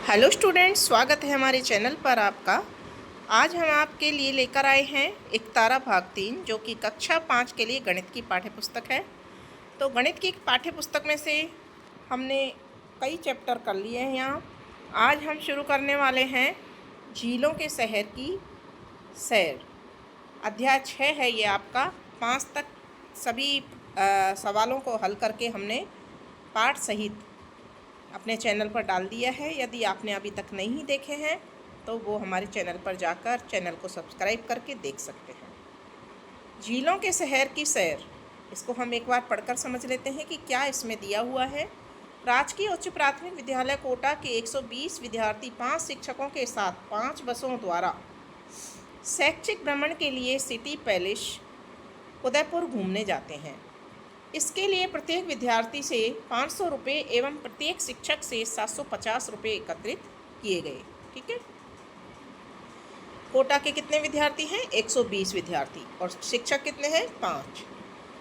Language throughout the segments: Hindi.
हेलो स्टूडेंट्स, स्वागत है हमारे चैनल पर आपका। आज हम आपके लिए लेकर आए हैं एक तारा भाग 3 जो कि कक्षा 5 के लिए गणित की पाठ्य पुस्तक है। तो गणित की पाठ्य पुस्तक में से हमने कई चैप्टर कर लिए हैं। यहाँ आज हम शुरू करने वाले हैं झीलों के शहर की सैर। अध्याय 6 है ये आपका। 5 तक सभी सवालों को हल करके हमने पाठ सहित अपने चैनल पर डाल दिया है। यदि आपने अभी तक नहीं देखे हैं तो वो हमारे चैनल पर जाकर चैनल को सब्सक्राइब करके देख सकते हैं। झीलों के शहर की सैर, इसको हम एक बार पढ़कर समझ लेते हैं कि क्या इसमें दिया हुआ है। राजकीय उच्च प्राथमिक विद्यालय कोटा के 120 विद्यार्थी 5 शिक्षकों के साथ 5 बसों द्वारा शैक्षिक भ्रमण के लिए सिटी पैलेस उदयपुर घूमने जाते हैं। इसके लिए प्रत्येक विद्यार्थी से 500 रुपये एवं प्रत्येक शिक्षक से 750 रुपये एकत्रित किए गए। ठीक है। कोटा के कितने विद्यार्थी हैं? 120 विद्यार्थी। और शिक्षक कितने हैं? 5।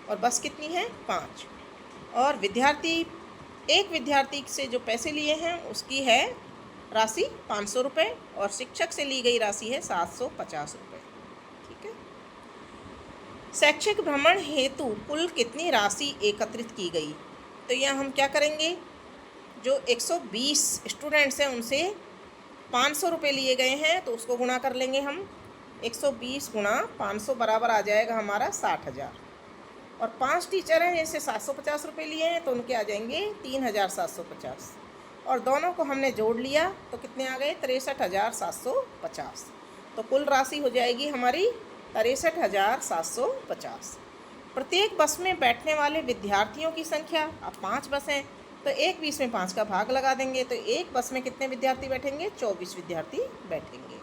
और बस कितनी है? 5। और एक विद्यार्थी से जो पैसे लिए हैं उसकी है राशि 500 रुपये और शिक्षक से ली गई राशि है 750 रुपये। ठीक है। शैक्षिक भ्रमण हेतु कुल कितनी राशि एकत्रित की गई? तो यहाँ हम क्या करेंगे, जो 120 स्टूडेंट्स हैं उनसे 500 रुपये लिए गए हैं तो उसको गुणा कर लेंगे हम। 120 गुणा 500 बराबर आ जाएगा हमारा 60,000। और 5 टीचर हैं जिनसे 750 रुपये लिए हैं तो उनके आ जाएंगे 3,750। और दोनों को हमने जोड़ लिया तो कितने आ गए? 63,750। तो कुल राशि हो जाएगी हमारी 63,750। प्रत्येक बस में बैठने वाले विद्यार्थियों की संख्या, अब 5 बस हैं तो एक 20 में 5 का भाग लगा देंगे तो एक बस में कितने विद्यार्थी बैठेंगे? 24 विद्यार्थी बैठेंगे।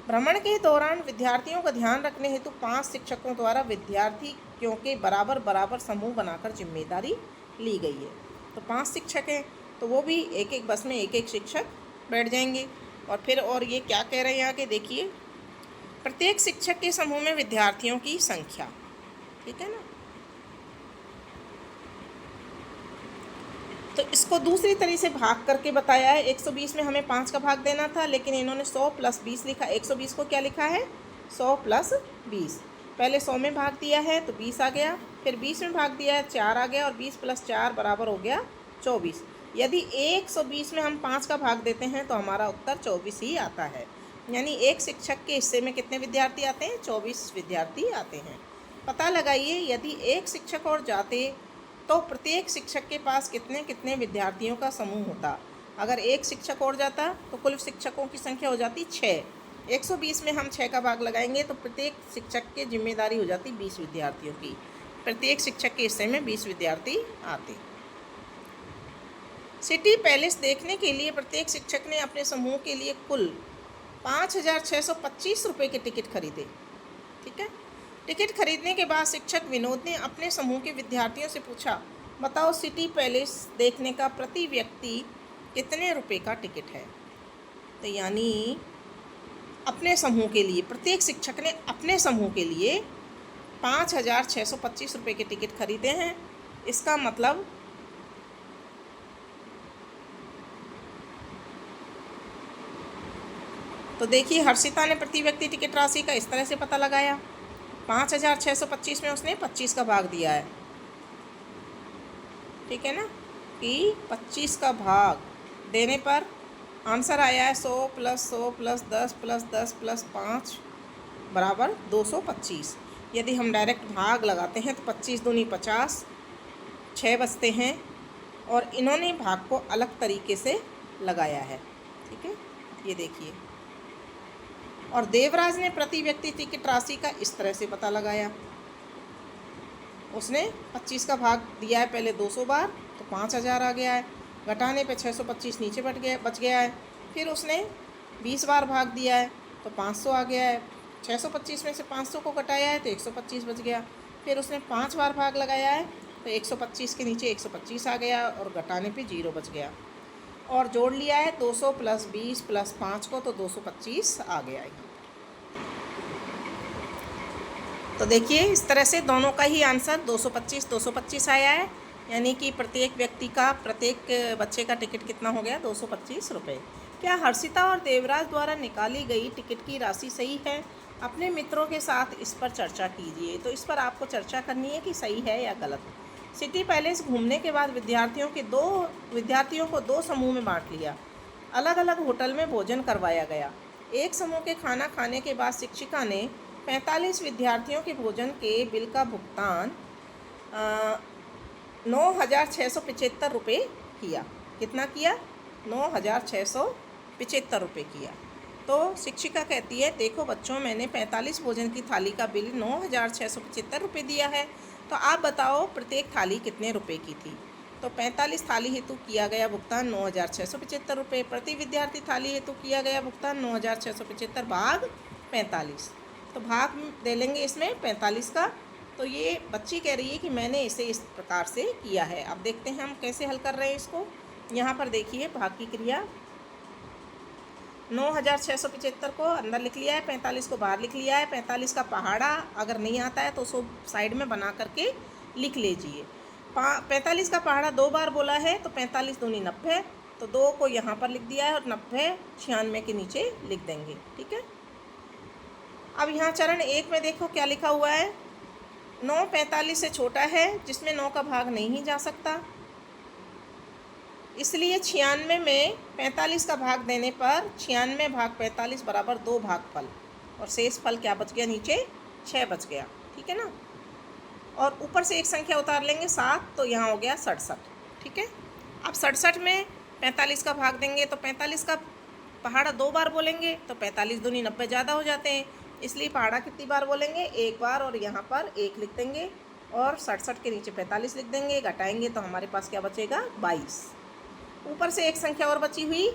भ्रमण के दौरान विद्यार्थियों का ध्यान रखने हेतु 5 शिक्षकों द्वारा विद्यार्थियों के बराबर बराबर समूह बनाकर जिम्मेदारी ली गई है। तो 5 शिक्षक हैं तो वो भी एक एक बस में एक एक शिक्षक बैठ जाएंगे। और फिर और ये क्या कह रहे हैं आगे देखिए, प्रत्येक शिक्षक के समूह में विद्यार्थियों की संख्या। ठीक है ना। तो इसको दूसरी तरीके से भाग करके बताया है। 120 में हमें 5 का भाग देना था लेकिन इन्होंने 100 + 20 लिखा। 120 को क्या लिखा है? 100 + 20। पहले 100 में भाग दिया है तो 20 आ गया, फिर 20 में भाग दिया है 4 आ गया और 20 + 4 बराबर हो गया 24। यदि 120 में हम 5 का भाग देते हैं तो हमारा उत्तर 24 ही आता है। यानी एक शिक्षक के हिस्से में कितने विद्यार्थी आते हैं? 24 विद्यार्थी आते हैं। पता लगाइए, यदि एक शिक्षक और जाते तो प्रत्येक शिक्षक के पास कितने कितने विद्यार्थियों का समूह होता। अगर एक शिक्षक और जाता तो कुल शिक्षकों की संख्या हो जाती 6। 120 में हम 6 का भाग लगाएंगे तो प्रत्येक शिक्षक की जिम्मेदारी हो जाती 20 विद्यार्थियों की। प्रत्येक शिक्षक के हिस्से में 20 विद्यार्थी आते। सिटी पैलेस देखने के लिए प्रत्येक शिक्षक ने अपने समूह के लिए कुल 5,625 रुपये के टिकट खरीदे। ठीक है। टिकट खरीदने के बाद शिक्षक विनोद ने अपने समूह के विद्यार्थियों से पूछा, बताओ सिटी पैलेस देखने का प्रति व्यक्ति कितने रुपए का टिकट है? तो यानी अपने समूह के लिए प्रत्येक शिक्षक ने अपने समूह के लिए 5,625 रुपये के टिकट खरीदे हैं। इसका मतलब तो देखिए, हर्षिता ने प्रति व्यक्ति टिकट राशि का इस तरह से पता लगाया। 5,625 में उसने 25 का भाग दिया है। ठीक है ना, कि 25 का भाग देने पर आंसर आया है 100 + 100 + 10 + 10 + 5 बराबर 225। यदि हम डायरेक्ट भाग लगाते हैं तो 25 दूनी 50, 6 बचते हैं। और इन्होंने भाग को अलग तरीके से लगाया है। ठीक है, ये देखिए। और देवराज ने प्रति व्यक्ति टिकट राशि का इस तरह से पता लगाया। उसने 25 का भाग दिया है पहले 200 बार तो 5,000 आ गया है। घटाने पे 625 नीचे बच गया है। फिर उसने 20 बार भाग दिया है तो 500 आ गया है। 625 में से 500 को घटाया है तो 125 बच गया। फिर उसने 5 बार भाग लगाया है तो 125 के नीचे 125 आ गया और घटाने पे 0 बच गया। और जोड़ लिया है 200 + 20 + 5 को तो 225 आ गया है। तो देखिए, इस तरह से दोनों का ही आंसर 225 आया है। यानी कि प्रत्येक व्यक्ति का, प्रत्येक बच्चे का टिकट कितना हो गया? 225 रुपये। क्या हर्षिता और देवराज द्वारा निकाली गई टिकट की राशि सही है? अपने मित्रों के साथ इस पर चर्चा कीजिए। तो इस पर आपको चर्चा करनी है कि सही है या गलत। सिटी पैलेस घूमने के बाद विद्यार्थियों को दो समूह में बांट लिया। अलग अलग होटल में भोजन करवाया गया। एक समूह के खाना खाने के बाद शिक्षिका ने 45 विद्यार्थियों के भोजन के बिल का भुगतान 9,675 रुपये किया। कितना किया? 9,675 रुपये किया। तो शिक्षिका कहती है, देखो बच्चों, मैंने 45 भोजन की थाली का बिल 9,675 रुपये दिया है। तो आप बताओ प्रत्येक थाली कितने रुपए की थी? तो 45 थाली हेतु किया गया भुगतान 9,675 रुपये। प्रति विद्यार्थी थाली हेतु किया गया भुगतान 9,675 भाग 45। तो भाग दे लेंगे इसमें 45 का। तो ये बच्ची कह रही है कि मैंने इसे इस प्रकार से किया है। अब देखते हैं हम कैसे हल कर रहे हैं इसको। यहाँ पर देखिए भाग की क्रिया, 9,675 को अंदर लिख लिया है, 45 को बाहर लिख लिया है। 45 का पहाड़ा अगर नहीं आता है तो उसको साइड में बना करके लिख लीजिए। 45 का पहाड़ा 2 बार बोला है, तो 45 दूनी 90, तो 2 को यहाँ पर लिख दिया है और 90 96 के नीचे लिख देंगे। ठीक है। अब यहाँ चरण 1 में देखो क्या लिखा हुआ है। 9 45 से छोटा है, जिसमें 9 का भाग नहीं जा सकता, इसलिए 96 में 45 का भाग देने पर 96 भाग 45 बराबर 2 भागफल, और शेष फल क्या बच गया? नीचे 6 बच गया। ठीक है ना। और ऊपर से एक संख्या उतार लेंगे 7, तो यहाँ हो गया 67। ठीक है। अब 67 में 45 का भाग देंगे तो 45 का पहाड़ा 2 बार बोलेंगे, तो 45 दूनी 90 ज़्यादा हो जाते हैं, इसलिए पहाड़ा कितनी बार बोलेंगे? 1 बार, और यहाँ पर 1 लिख देंगे और 67 के नीचे 45 लिख देंगे। घटाएंगे तो हमारे पास क्या बचेगा? 22। ऊपर से एक संख्या और बची हुई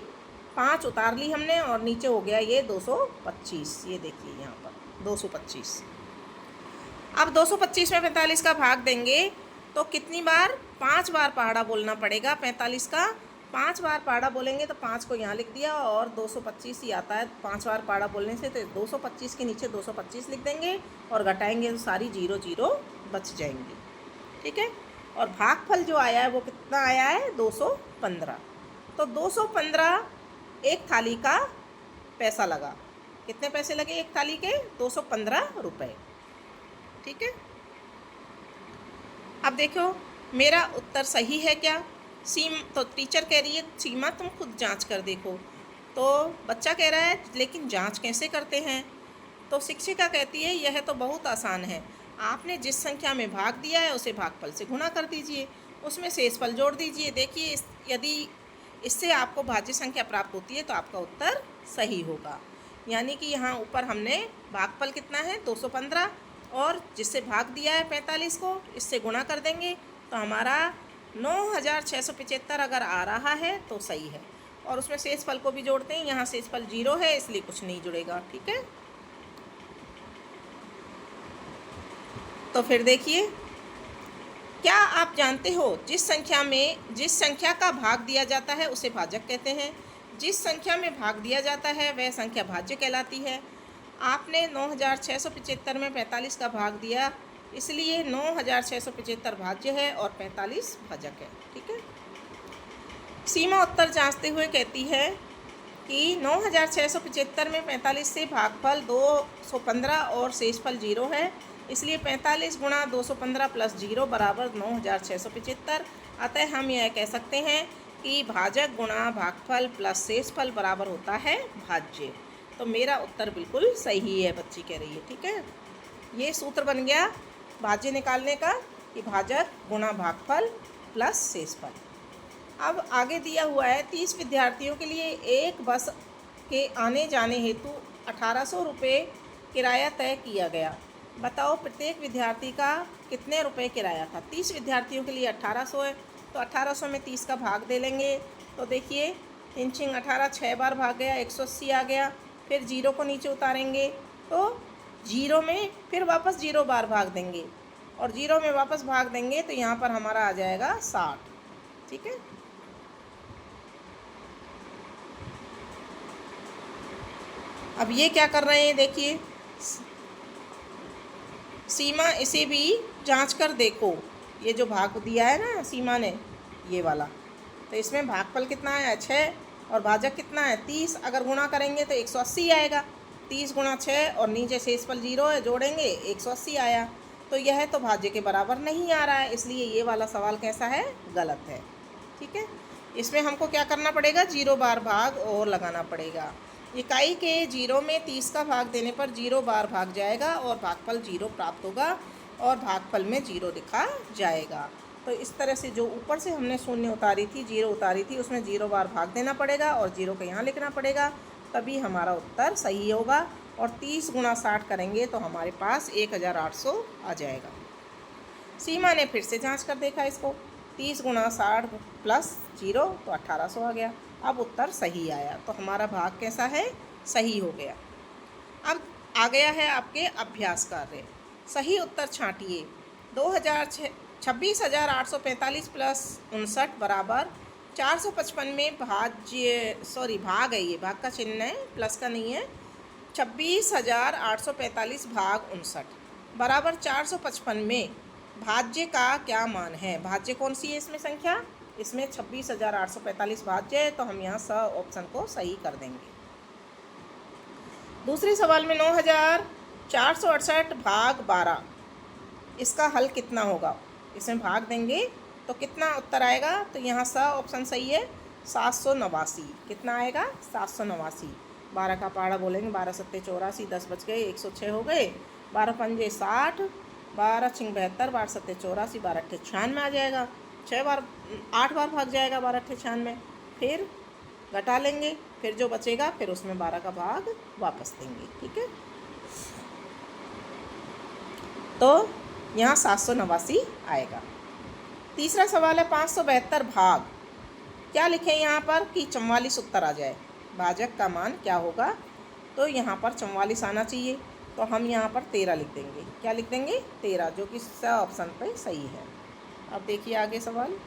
5 उतार ली हमने, और नीचे हो गया ये 225। ये देखिए यहाँ पर 225। अब 225 में 45 का भाग देंगे तो कितनी बार? 5 बार पहाड़ा बोलना पड़ेगा। 45 का 5 बार पहाड़ा बोलेंगे तो 5 को यहाँ लिख दिया, और 225 ही आता है 5 बार पहाड़ा बोलने से, तो 225 के नीचे 225 लिख देंगे और घटाएंगे तो सारी 0 0 बच जाएंगी। ठीक है। और भागफल जो आया है वो कितना आया है? 215। तो 215 एक थाली का पैसा लगा। कितने पैसे लगे एक थाली के? 215 रुपये। ठीक है। अब देखो मेरा उत्तर सही है क्या? तो टीचर कह रही है सीमा तुम खुद जांच कर देखो। तो बच्चा कह रहा है लेकिन जांच कैसे करते हैं? तो शिक्षिका कहती है यह तो बहुत आसान है, आपने जिस संख्या में भाग दिया है उसे भागफल से गुणा कर दीजिए, उसमें शेषफल जोड़ दीजिए। देखिए यदि इससे आपको भाज्य संख्या प्राप्त होती है तो आपका उत्तर सही होगा। यानी कि यहाँ ऊपर हमने भागफल कितना है? 215, और जिससे भाग दिया है 45 को, इससे गुणा कर देंगे तो हमारा 9,675 अगर आ रहा है तो सही है। और उसमें शेषफल को भी जोड़ते हैं। यहाँ शेषफल 0 है इसलिए कुछ नहीं जुड़ेगा। ठीक है। तो फिर देखिए, क्या आप जानते हो जिस संख्या का भाग दिया जाता है उसे भाजक कहते हैं। जिस संख्या में भाग दिया जाता है वह संख्या भाज्य कहलाती है। आपने 9,675 में 45 का भाग दिया, इसलिए 9,675 भाज्य है और 45 भाजक है। ठीक है। सीमा उत्तर जांचते हुए कहती है कि 9,675 में 45 से भागफल 215 और शेषफल 0 है, इसलिए 45 गुणा 215 प्लस 0 बराबर 9,675। अतः हम यह कह सकते हैं कि भाजक गुणा भागफल प्लस शेषफल बराबर होता है भाज्य। तो मेरा उत्तर बिल्कुल सही है, बच्ची कह रही है। ठीक है। ये सूत्र बन गया भाज्य निकालने का कि भाजक गुणा भागफल प्लस शेषफल। अब आगे दिया हुआ है 30 विद्यार्थियों के लिए एक बस के आने जाने हेतु 1,800 रुपये किराया तय किया गया। बताओ प्रत्येक विद्यार्थी का कितने रुपए किराया था? 30 विद्यार्थियों के लिए 1,800 है, तो 1,800 में 30 का भाग दे लेंगे। तो देखिए 3 छिंग 18, 6 बार भाग गया, 180 आ गया। फिर 0 को नीचे उतारेंगे तो 0 में फिर वापस 0 बार भाग देंगे, और 0 में वापस भाग देंगे तो यहाँ पर हमारा आ जाएगा 60। ठीक है। अब ये क्या कर रहे हैं देखिए, सीमा इसे भी जांच कर देखो। ये जो भाग दिया है ना सीमा ने, ये वाला, तो इसमें भागफल कितना है 6 और भाजक कितना है 30। अगर गुणा करेंगे तो 180 आएगा। 30 गुणा 6 और नीचे शेषफल 0 है, जोड़ेंगे 180 आया। तो यह तो भाज्य के बराबर नहीं आ रहा है, इसलिए ये वाला सवाल कैसा है, गलत है। ठीक है, इसमें हमको क्या करना पड़ेगा, 0 बार भाग और लगाना पड़ेगा। इकाई के 0 में 30 का भाग देने पर 0 बार भाग जाएगा और भागफल 0 प्राप्त होगा और भागफल में 0 लिखा जाएगा। तो इस तरह से जो ऊपर से हमने शून्य उतारी थी, 0 उतारी थी, उसमें 0 बार भाग देना पड़ेगा और 0 को यहाँ लिखना पड़ेगा, तभी हमारा उत्तर सही होगा। और 30 गुणा 60 करेंगे तो हमारे पास 1800 आ जाएगा। सीमा ने फिर से जांच कर देखा इसको, 30 गुणा 60 प्लस 0 तो 1800 आ गया। अब उत्तर सही आया, तो हमारा भाग कैसा है, सही हो गया। अब आ गया है आपके अभ्यास कार्य। सही उत्तर छांटिए। 26,845 प्लस 59 बराबर 455 में भाग है, ये भाग का चिन्ह है, प्लस का नहीं है। 26,845 भाग 59 बराबर 455 में भाज्य का क्या मान है। भाज्य कौन सी है इसमें संख्या, इसमें 26,845 भाज्य है, तो हम यहाँ स ऑप्शन को सही कर देंगे। दूसरे सवाल में 9,468 भाग 12, इसका हल कितना होगा। इसमें भाग देंगे तो कितना उत्तर आएगा, तो यहाँ स ऑप्शन सही है 789। कितना आएगा, 789। 12 का पहाड़ा बोलेंगे, 12 सत्ते 84, 10 बच गए, 106 हो गए, 12 पंजे 60, 12 छिंग 72, 12 सत्ते 84, 12 अट्ठे 96 आ जाएगा। 8 बार भाग जाएगा 12 अट्ठे 96, फिर घटा लेंगे, फिर जो बचेगा फिर उसमें 12 का भाग वापस देंगे। ठीक है, तो यहाँ 789 आएगा। तीसरा सवाल है 572 भाग, क्या लिखें यहाँ पर कि 44 उत्तर आ जाए, भाजक का मान क्या होगा। तो यहाँ पर 44 आना चाहिए, तो हम यहाँ पर 13 लिख देंगे। क्या लिख देंगे, 13, जो कि स ऑप्शन पे सही है। अब देखिए आगे सवाल।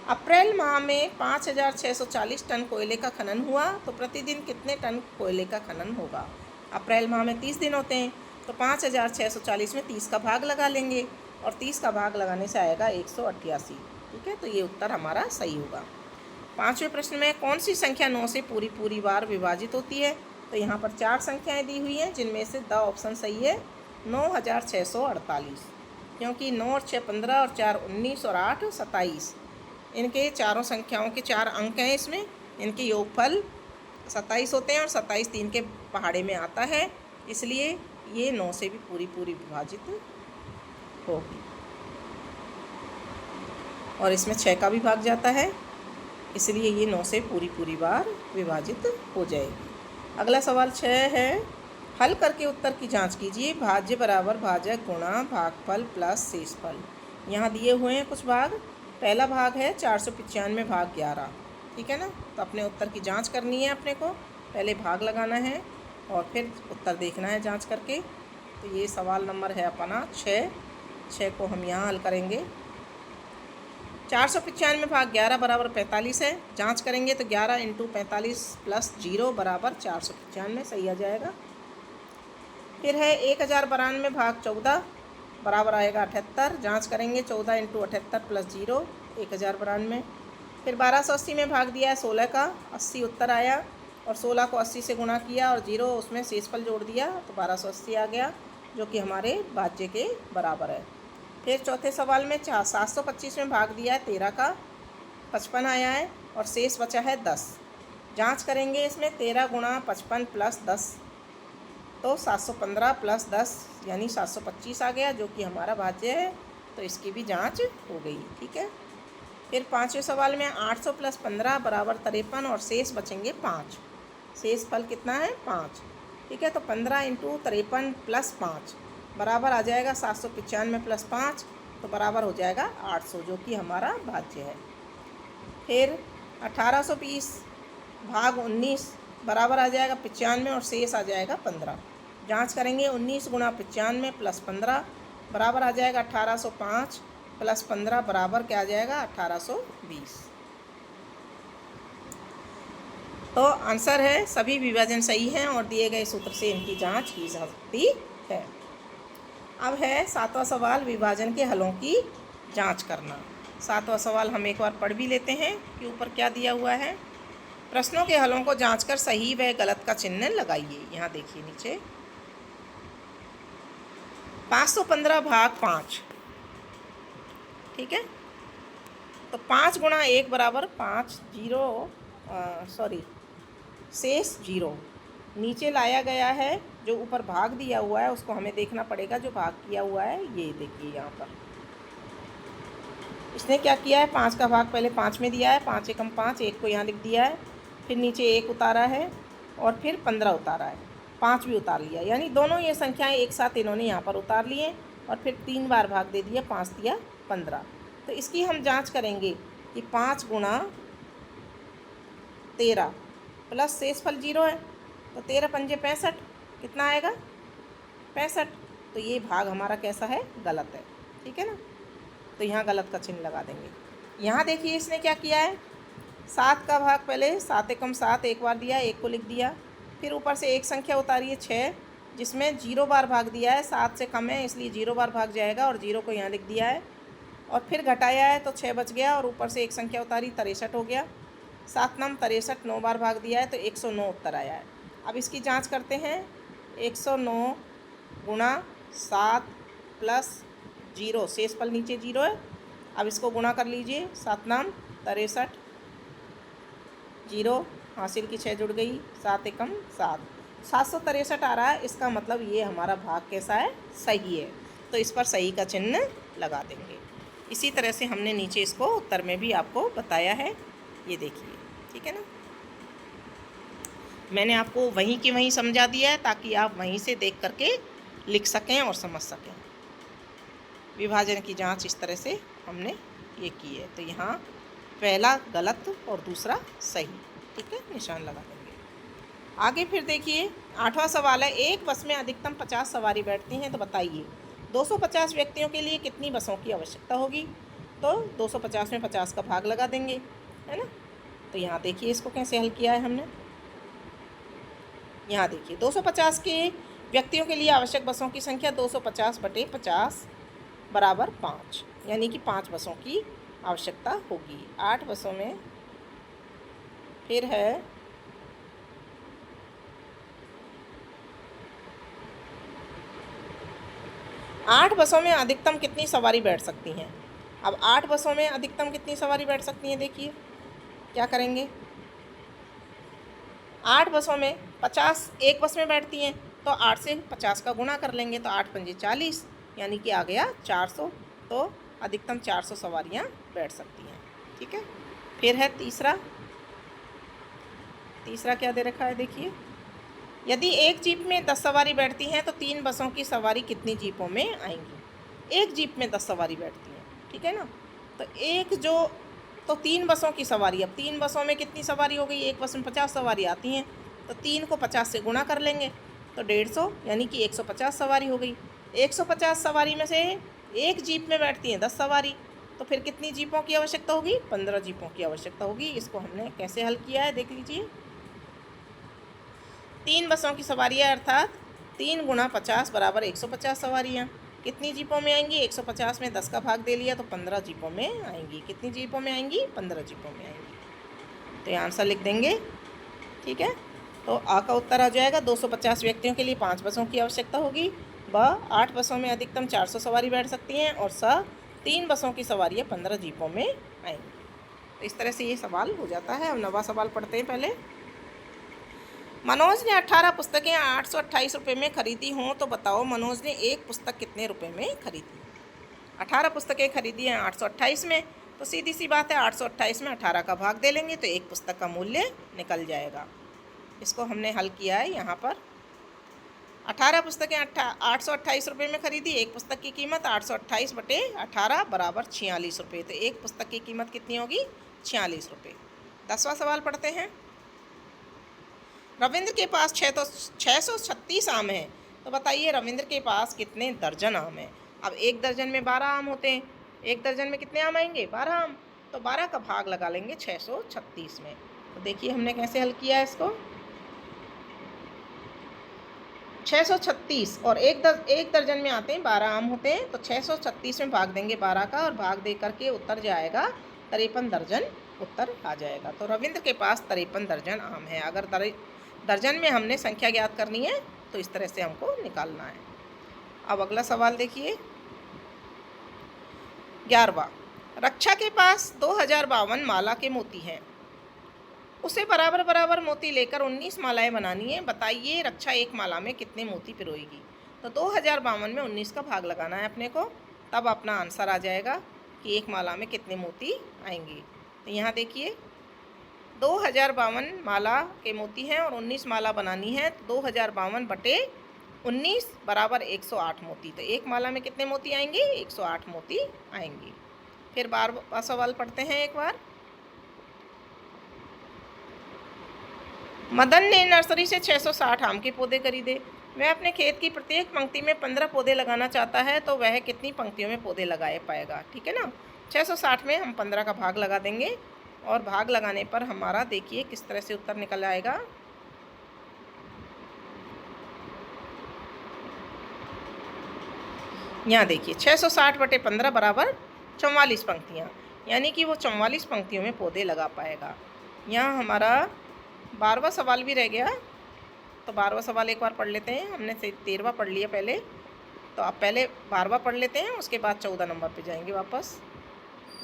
अप्रैल माह में 5,640 टन कोयले का खनन हुआ, तो प्रतिदिन कितने टन कोयले का खनन होगा। अप्रैल माह में 30 दिन होते हैं, तो 5,640 में 30 का भाग लगा लेंगे और 30 का भाग लगाने से आएगा 188। ठीक है, तो ये उत्तर हमारा सही होगा। पाँचवें प्रश्न में कौन सी संख्या 9 से पूरी बार विभाजित होती है। तो यहाँ पर 4 संख्याएं दी हुई हैं, जिनमें से द ऑप्शन सही है 9,648, क्योंकि 9 और 6 15 और 4 19 और 8 27, इनके चारों संख्याओं के 4 अंक हैं। इसमें इनके योगफल 27 होते हैं और 27 3 के पहाड़े में आता है, इसलिए ये 9 से भी पूरी विभाजित होगी। और इसमें 6 का भी भाग जाता है, इसलिए ये 9 से पूरी बार विभाजित हो जाएगी। अगला सवाल 6 है, हल करके उत्तर की जांच कीजिए। भाज्य बराबर भाजक गुणा भागफल प्लस शेषफल। यहाँ दिए हुए हैं कुछ भाग। पहला भाग है 495 भाग 11। ठीक है ना, तो अपने उत्तर की जांच करनी है, अपने को पहले भाग लगाना है और फिर उत्तर देखना है जांच करके। तो ये सवाल नंबर है अपना 6 को हम यहाँ हल करेंगे। 495 भाग 11 बराबर 45 है। जांच करेंगे तो 11 × 45 प्लस 0 बराबर 495 सही आ जाएगा। फिर है 1092 भाग 14 बराबर आएगा 78। जांच करेंगे 14 × 78 प्लस 0 1092। फिर 1280 में भाग दिया है 16 का, 80 उत्तर आया और 16 को 80 से गुणा किया और 0 उसमें शेषफल जोड़ दिया तो 1280 आ गया, जो कि हमारे भाज्य के बराबर है। फिर चौथे सवाल में 725 में भाग दिया है 13 का, 55 आया है और शेष बचा है 10। जांच करेंगे इसमें 13 गुणा 55 प्लस 10 तो 715 प्लस 10 यानी 725 आ गया, जो कि हमारा भाज्य है, तो इसकी भी जांच हो गई। ठीक है, फिर पाँचवें सवाल में 800 प्लस 15 बराबर 53 और शेष बचेंगे 5। शेष फल कितना है 5। ठीक है, तो 15 × 53 प्लस 5 बराबर आ जाएगा 795 प्लस 5, तो बराबर हो जाएगा 800, जो कि हमारा भाज्य है। फिर 1820 भाग 19 बराबर आ जाएगा 95 और शेष आ जाएगा 15। जांच करेंगे 19 गुणा 95 प्लस 15 बराबर आ जाएगा 1805 प्लस 15 बराबर क्या आ जाएगा 1820। तो आंसर है सभी विभाजन सही हैं और दिए गए सूत्र से इनकी जांच की जा सकती है। अब है 7वां सवाल, विभाजन के हलों की जांच करना। 7वां सवाल हम एक बार पढ़ भी लेते हैं कि ऊपर क्या दिया हुआ है। प्रश्नों के हलों को जांचकर सही व गलत का चिन्ह लगाइए। यहाँ देखिए नीचे 515 भाग 5, ठीक है। तो 5 गुणा 1 बराबर 5, शेष 0 नीचे लाया गया है। जो ऊपर भाग दिया हुआ है उसको हमें देखना पड़ेगा। जो भाग किया हुआ है ये देखिए, यहाँ पर इसने क्या किया है, 5 का भाग पहले 5 में दिया है, 5 एकम 5, 1 को यहाँ लिख दिया है, फिर नीचे 1 उतारा है और फिर 15 उतारा है, 5 भी उतार लिया। यानी दोनों ये संख्याएं एक साथ इन्होंने यहाँ पर उतार लिए और फिर 3 बार भाग दे दिया, 5 दिया 15। तो इसकी हम जांच करेंगे कि 5 गुणा 13 प्लस शेषफल 0 है, तो 13 पंजे 65, कितना आएगा 65। तो ये भाग हमारा कैसा है, गलत है, ठीक है ना। तो यहाँ गलत का चिन्ह लगा देंगे। यहाँ देखिए इसने क्या किया है, 7 का भाग पहले 7 एकम 7 एक बार दिया, 1 को लिख दिया, फिर ऊपर से एक संख्या उतारी है 6, जिसमें 0 बार भाग दिया है, 7 से कम है इसलिए 0 बार भाग जाएगा और 0 को यहाँ लिख दिया है, और फिर घटाया है तो 6 बच गया और ऊपर से एक संख्या उतारी 63 हो गया। 7 नाम 63, 9 बार भाग दिया है तो 109 उत्तर आया है। अब इसकी जांच करते हैं। 109 गुणा 7 प्लस 0, शेषफल नीचे 0 है, अब इसको गुणा कर लीजिए। 7 नाम 63, 0 हासिल की 6 जुड़ गई, 7 एकम 7, 763 आ रहा है। इसका मतलब ये हमारा भाग कैसा है, सही है। तो इस पर सही का चिन्ह लगा देंगे। इसी तरह से हमने नीचे इसको उत्तर में भी आपको बताया है, ये देखिए, ठीक है ना। मैंने आपको वहीं की वहीं समझा दिया है ताकि आप वहीं से देख करके लिख सकें और समझ सकें। विभाजन की जांच इस तरह से हमने ये की है। तो यहाँ पहला गलत और दूसरा सही, ठीक है, निशान लगा देंगे। आगे फिर देखिए 8वां सवाल है, एक बस में अधिकतम 50 सवारी बैठती हैं, तो बताइए 250 व्यक्तियों के लिए कितनी बसों की आवश्यकता होगी। तो 250 में 50 का भाग लगा देंगे, है ना। तो यहाँ देखिए इसको कैसे हल किया है हमने। यहाँ देखिए 250 के व्यक्तियों के लिए आवश्यक बसों की संख्या 250 बटे 50 बराबर 5, यानी कि 5 बसों की आवश्यकता होगी। 8 बसों में फिर है 8 बसों में अधिकतम कितनी सवारी बैठ सकती हैं। अब 8 बसों में अधिकतम कितनी सवारी बैठ सकती हैं, देखिए क्या करेंगे। 8 बसों में 50 एक बस में बैठती हैं, तो 8 से 50 का गुणा कर लेंगे, तो 8 पंजे 40, यानी कि आ गया 400। तो अधिकतम 400 सवारियां बैठ सकती हैं, ठीक है। फिर है तीसरा क्या दे रखा है, देखिए यदि एक जीप में 10 सवारी बैठती हैं तो 3 बसों की सवारी कितनी जीपों में आएंगी। एक जीप में 10 सवारी बैठती हैं, ठीक है ना। तो 3 बसों की सवारी, अब 3 बसों में कितनी सवारी हो गई, एक बस में 50 सवारी आती हैं, तो 3 को 50 से गुणा कर लेंगे, तो 150, यानी कि 150 सवारी हो गई। 150 सवारी में से एक जीप में बैठती हैं 10 सवारी, तो फिर कितनी जीपों की आवश्यकता होगी, 15 जीपों की आवश्यकता होगी। इसको हमने कैसे हल किया है, देख लीजिए। 3 बसों की सवारियाँ अर्थात 3 गुणा 50 बराबर 150 सवारियाँ कितनी जीपों में आएंगी, 150 में 10 का भाग दे लिया तो 15 जीपों में आएंगी। कितनी जीपों में आएंगी, 15 जीपों में आएंगी। तो ये आंसर लिख देंगे, ठीक है। तो आ का उत्तर आ जाएगा 250 व्यक्तियों के लिए 5 बसों की आवश्यकता होगी। ब 8 बसों में अधिकतम 400 सवारी बैठ सकती हैं, और स 3 बसों की सवारियाँ 15 जीपों में आएंगी। तो इस तरह से ये सवाल हो जाता है। अब 9वां सवाल पढ़ते हैं पहले। मनोज ने 18 पुस्तकें 828 रुपये में खरीदी हों, तो बताओ मनोज ने एक पुस्तक कितने रुपए में खरीदी। 18 पुस्तकें खरीदी हैं 828 में, तो सीधी सी बात है 828 में 18 का भाग दे लेंगे तो एक पुस्तक का मूल्य निकल जाएगा। इसको हमने हल किया है। यहाँ पर 18 पुस्तकें 828 रुपये में खरीदी, एक पुस्तक की कीमत 828 बटे 18 बराबर 46 रुपये, तो एक पुस्तक की कीमत कितनी होगी, 46 रुपये। 10वां सवाल पढ़ते हैं। रविंद्र के पास 636 आम हैं, तो बताइए रविंद्र के पास कितने दर्जन आम हैं। अब एक दर्जन में 12 आम होते हैं, एक दर्जन में कितने आम आएंगे, 12 आम, तो 12 का भाग लगा लेंगे 636 में। तो देखिए हमने कैसे हल किया है इसको। 636 और एक दर्जन में आते हैं 12 आम होते हैं, तो 636 में भाग देंगे 12 का और भाग दे करके उत्तर जाएगा 53 दर्जन उत्तर आ जाएगा। तो रविंद्र के पास 53 दर्जन आम है। अगर दर्जन में हमने संख्या ज्ञात करनी है तो इस तरह से हमको निकालना है। अब अगला सवाल देखिए 11वां। रक्षा के पास 2052 माला के मोती हैं, उसे बराबर बराबर मोती लेकर 19 मालाएं बनानी है। बताइए रक्षा एक माला में कितने मोती पिरोएगी। तो 2052 में 19 का भाग लगाना है अपने को, तब अपना आंसर आ जाएगा कि एक माला में कितने मोती आएंगे। तो यहाँ देखिए 2052 माला के मोती हैं और 19 माला बनानी है, तो 2052 बटे 19 बराबर 108 मोती। तो एक माला में कितने मोती आएंगे, 108 मोती आएंगे। फिर 12वां सवाल पढ़ते हैं एक बार। मदन ने नर्सरी से 660 आम के पौधे खरीदे। वह अपने खेत की प्रत्येक पंक्ति में 15 पौधे लगाना चाहता है, तो वह कितनी पंक्तियों में पौधे लगाए पाएगा। ठीक है ना, 660 में हम 15 का भाग लगा देंगे और भाग लगाने पर हमारा देखिए किस तरह से उत्तर निकल आएगा। यहाँ देखिए 660 बटे 15 बराबर 44 पंक्तियाँ, यानी कि वो 44 पंक्तियों में पौधे लगा पाएगा। यहाँ हमारा 12वां सवाल भी रह गया, तो 12वां सवाल एक बार पढ़ लेते हैं। हमने 13वां पढ़ लिया पहले, तो आप पहले 12वां पढ़ लेते हैं, उसके बाद 14 नंबर पे जाएंगे वापस।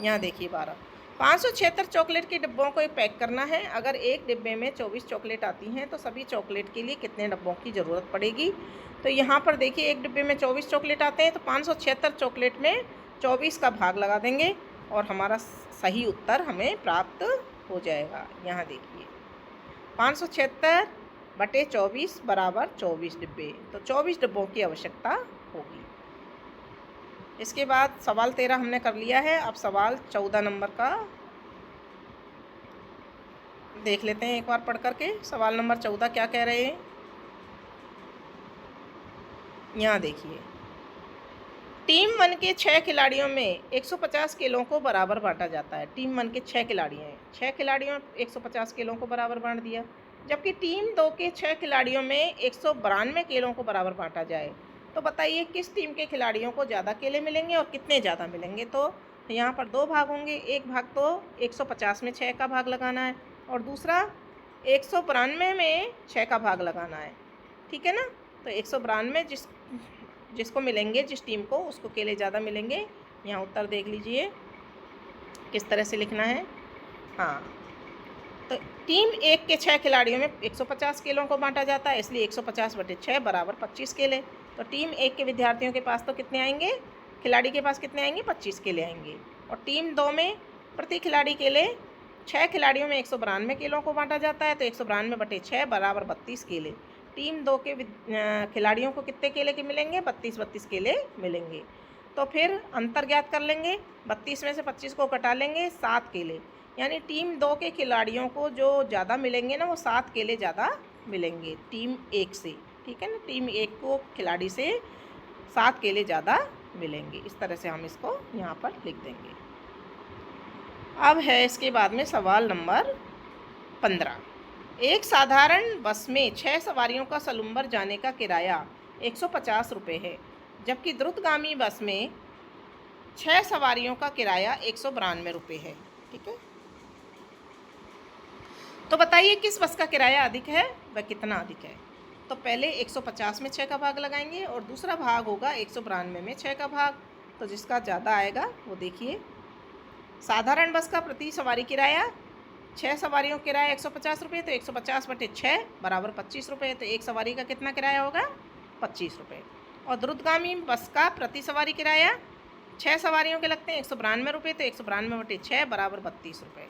यहाँ देखिए 12, 576 चॉकलेट के डिब्बों को पैक करना है। अगर एक डिब्बे में 24 चॉकलेट आती हैं तो सभी चॉकलेट के लिए कितने डब्बों की ज़रूरत पड़ेगी। तो यहाँ पर देखिए एक डिब्बे में 24 चॉकलेट आते हैं, तो 576 चॉकलेट में 24 का भाग लगा देंगे और हमारा सही उत्तर हमें प्राप्त हो जाएगा। यहाँ देखिए 576 बटे 24 बराबर 24 डिब्बे, तो 24 डिब्बों की आवश्यकता होगी। इसके बाद सवाल 13 हमने कर लिया है। अब सवाल 14 नंबर का देख लेते हैं एक बार पढ़ करके। सवाल नंबर 14 क्या कह रहे हैं, यहाँ देखिए टीम 1 के 6 खिलाड़ियों में 150 किलों को बराबर बांटा जाता है। टीम 1 के 6 खिलाड़ी हैं, 6 खिलाड़ियों 150 किलों को बराबर बांट दिया। जबकि टीम 2 के 6 खिलाड़ियों में 192 किलों को बराबर बांटा जाए, तो बताइए किस टीम के खिलाड़ियों को ज़्यादा केले मिलेंगे और कितने ज़्यादा मिलेंगे। तो यहाँ पर 2 भाग होंगे, एक भाग तो 150 में 6 का भाग लगाना है और दूसरा 192 में 6 का भाग लगाना है। ठीक है ना, तो 192 जिसको मिलेंगे, जिस टीम को, उसको केले ज़्यादा मिलेंगे। यहाँ उत्तर देख लीजिए किस तरह से लिखना है। हाँ, तो टीम 1 के 6 खिलाड़ियों में 150 किलों को बांटा जाता है, इसलिए 150 बटे 6 बराबर 25 केले। तो टीम 1 के विद्यार्थियों के पास तो कितने आएंगे, खिलाड़ी के पास कितने आएंगे, 25 केले आएंगे। और टीम 2 में प्रति खिलाड़ी केले 6 खिलाड़ियों में 192 किलों को बांटा जाता है, तो 192 बटे 6 बराबर 32 केले। टीम 2 के खिलाड़ियों को कितने केले के मिलेंगे, 32 केले मिलेंगे। तो फिर अंतर ज्ञात कर लेंगे, 32 में से 25 को घटा लेंगे, 7 केले, यानी टीम 2 के खिलाड़ियों को जो ज़्यादा मिलेंगे ना, वो 7 केले ज़्यादा मिलेंगे टीम 1 से। ठीक है ना, टीम 1 को खिलाड़ी से 7 केले ज़्यादा मिलेंगे। इस तरह से हम इसको यहाँ पर लिख देंगे। अब है इसके बाद में सवाल नंबर 15। एक साधारण बस में 6 सवारियों का सलूम्बर जाने का किराया 150 रुपये है, जबकि द्रुतगामी बस में 6 सवारियों का किराया 192 रुपये है। ठीक है, तो बताइए किस बस का किराया अधिक है, वह कितना अधिक है। तो पहले 150 में 6 का भाग लगाएंगे और दूसरा भाग होगा 192 में 6 का भाग, तो जिसका ज़्यादा आएगा वो देखिए। साधारण बस का प्रति सवारी किराया 6 सवारियों का किराया 150 रुपये, तो 150 बटे 6 बराबर 25 रुपये, तो एक सवारी का कितना किराया होगा, 25 रुपये। और द्रुतगामी बस का प्रति सवारी किराया 6 सवारियों के लगते हैं 192 रुपये, तो 192 बटे 6 बराबर 32 रुपये।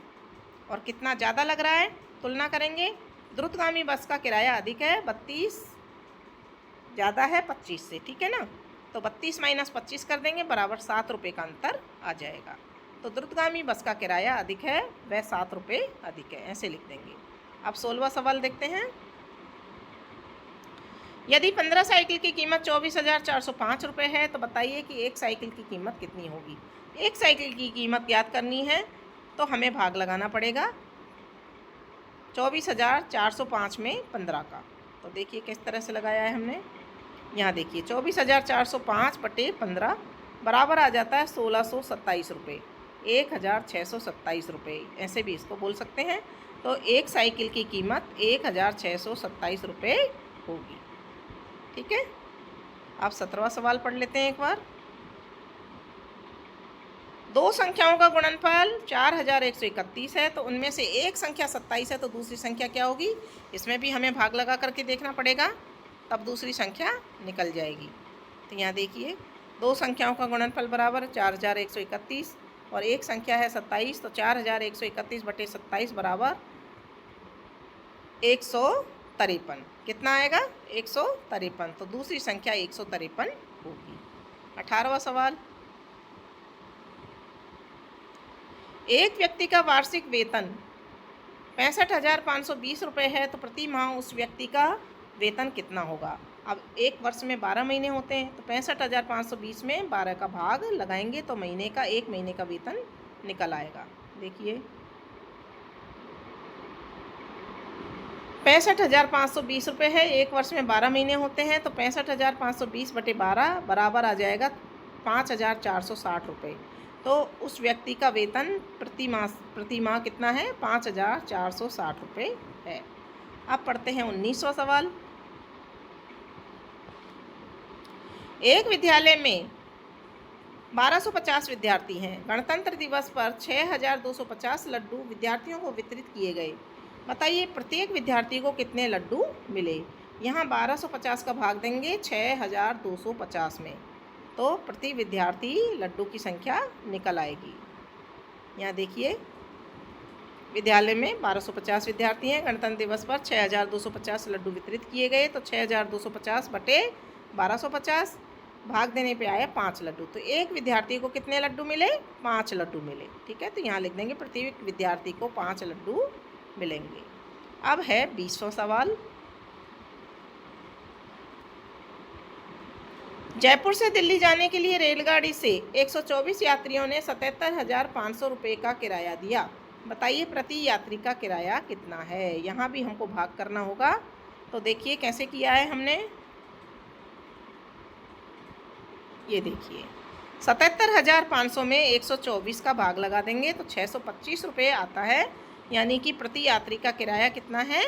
और कितना ज़्यादा लग रहा है, तुलना करेंगे। द्रुतगामी बस का किराया अधिक है, 32 ज़्यादा है 25 से। ठीक है ना, तो 32 माइनस 25 कर देंगे, बराबर 7 रुपये का अंतर आ जाएगा। तो द्रुतगामी बस का किराया अधिक है, वह 7 रुपये अधिक है, ऐसे लिख देंगे। अब 16वां सवाल देखते हैं। यदि 15 साइकिल की कीमत 24,405 रुपये है, तो बताइए कि एक साइकिल की कीमत कितनी होगी। एक साइकिल की कीमत ज्ञात करनी है तो हमें भाग लगाना पड़ेगा 24,405 में 15 का। तो देखिए किस तरह से लगाया है हमने। यहाँ देखिए 24,405 बटे 15 बराबर आ जाता है 1,627 रुपये, 1,627 रुपये, ऐसे भी इसको बोल सकते हैं। तो एक साइकिल की कीमत 1,627 रुपये होगी। ठीक है, आप 17वां सवाल पढ़ लेते हैं एक बार। दो संख्याओं का गुणनफल 4,131 है, तो उनमें से एक संख्या 27 है, तो दूसरी संख्या क्या होगी? इसमें भी हमें भाग लगा करके देखना पड़ेगा, तब दूसरी संख्या निकल जाएगी। तो यहाँ देखिए दो संख्याओं का गुणनफल बराबर 4,131 और एक संख्या है 27, तो 4,131 बटे 27 बराबर 153। कितना आएगा? 153। तो दूसरी संख्या 153 होगी। 18वां सवाल, एक व्यक्ति का वार्षिक वेतन 65,520 रुपये है, तो प्रति माह उस व्यक्ति का वेतन कितना होगा? अब एक वर्ष में 12 महीने होते हैं, तो 65,520 में 12 का भाग लगाएंगे तो महीने का, एक महीने का वेतन निकल आएगा। देखिए 65,520 रुपये है, एक वर्ष में 12 महीने होते हैं, तो 65,520 बटे 12 बराबर आ जाएगा 5,460 रुपये। तो उस व्यक्ति का वेतन प्रति माह कितना है? 5,460 रुपये है। अब पढ़ते हैं 19वां सवाल। एक विद्यालय में 1250 विद्यार्थी हैं। गणतंत्र दिवस पर 6,250 लड्डू विद्यार्थियों को वितरित किए गए। बताइए प्रत्येक विद्यार्थी को कितने लड्डू मिले? यहाँ 1250 का भाग देंगे 6,250 में, तो प्रति विद्यार्थी लड्डू की संख्या निकल आएगी। यहाँ देखिए विद्यालय में 1250 विद्यार्थी हैं, गणतंत्र दिवस पर 6,250 लड्डू वितरित किए गए, तो 6,250 बटे 1250 भाग देने पे आया 5 लड्डू। तो एक विद्यार्थी को कितने लड्डू मिले? 5 लड्डू मिले। ठीक है, तो यहाँ लिख देंगे प्रत्येक विद्यार्थी को 5 लड्डू मिलेंगे। अब है 20वां सवाल। जयपुर से दिल्ली जाने के लिए रेलगाड़ी से 124 यात्रियों ने 77,500 रुपये का किराया दिया। बताइए प्रति यात्री का किराया कितना है? यहाँ भी हमको भाग करना होगा। तो देखिए कैसे किया है हमने। ये देखिए 77,500 में 124 का भाग लगा देंगे तो 625 रुपये आता है, यानी कि प्रति यात्री का किराया कितना है?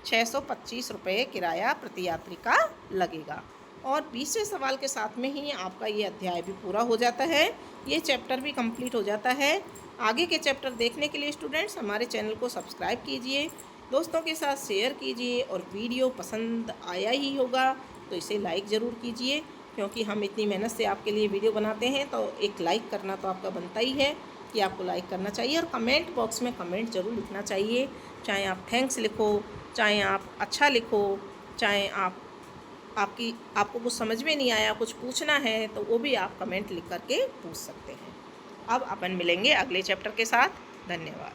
625 रुपये किराया प्रति यात्री का लगेगा। और 20वें सवाल के साथ में ही आपका ये अध्याय भी पूरा हो जाता है, ये चैप्टर भी कंप्लीट हो जाता है। आगे के चैप्टर देखने के लिए स्टूडेंट्स हमारे चैनल को सब्सक्राइब कीजिए, दोस्तों के साथ शेयर कीजिए, और वीडियो पसंद आया ही होगा तो इसे लाइक ज़रूर कीजिए, क्योंकि हम इतनी मेहनत से आपके लिए वीडियो बनाते हैं, तो एक लाइक करना तो आपका बनता ही है कि आपको लाइक करना चाहिए। और कमेंट बॉक्स में कमेंट ज़रूर लिखना चाहिए, चाहे आप थैंक्स लिखो, चाहे आप अच्छा लिखो, चाहे आपको कुछ समझ में नहीं आया, कुछ पूछना है, तो वो भी आप कमेंट लिख करके पूछ सकते हैं। अब अपन मिलेंगे अगले चैप्टर के साथ। धन्यवाद।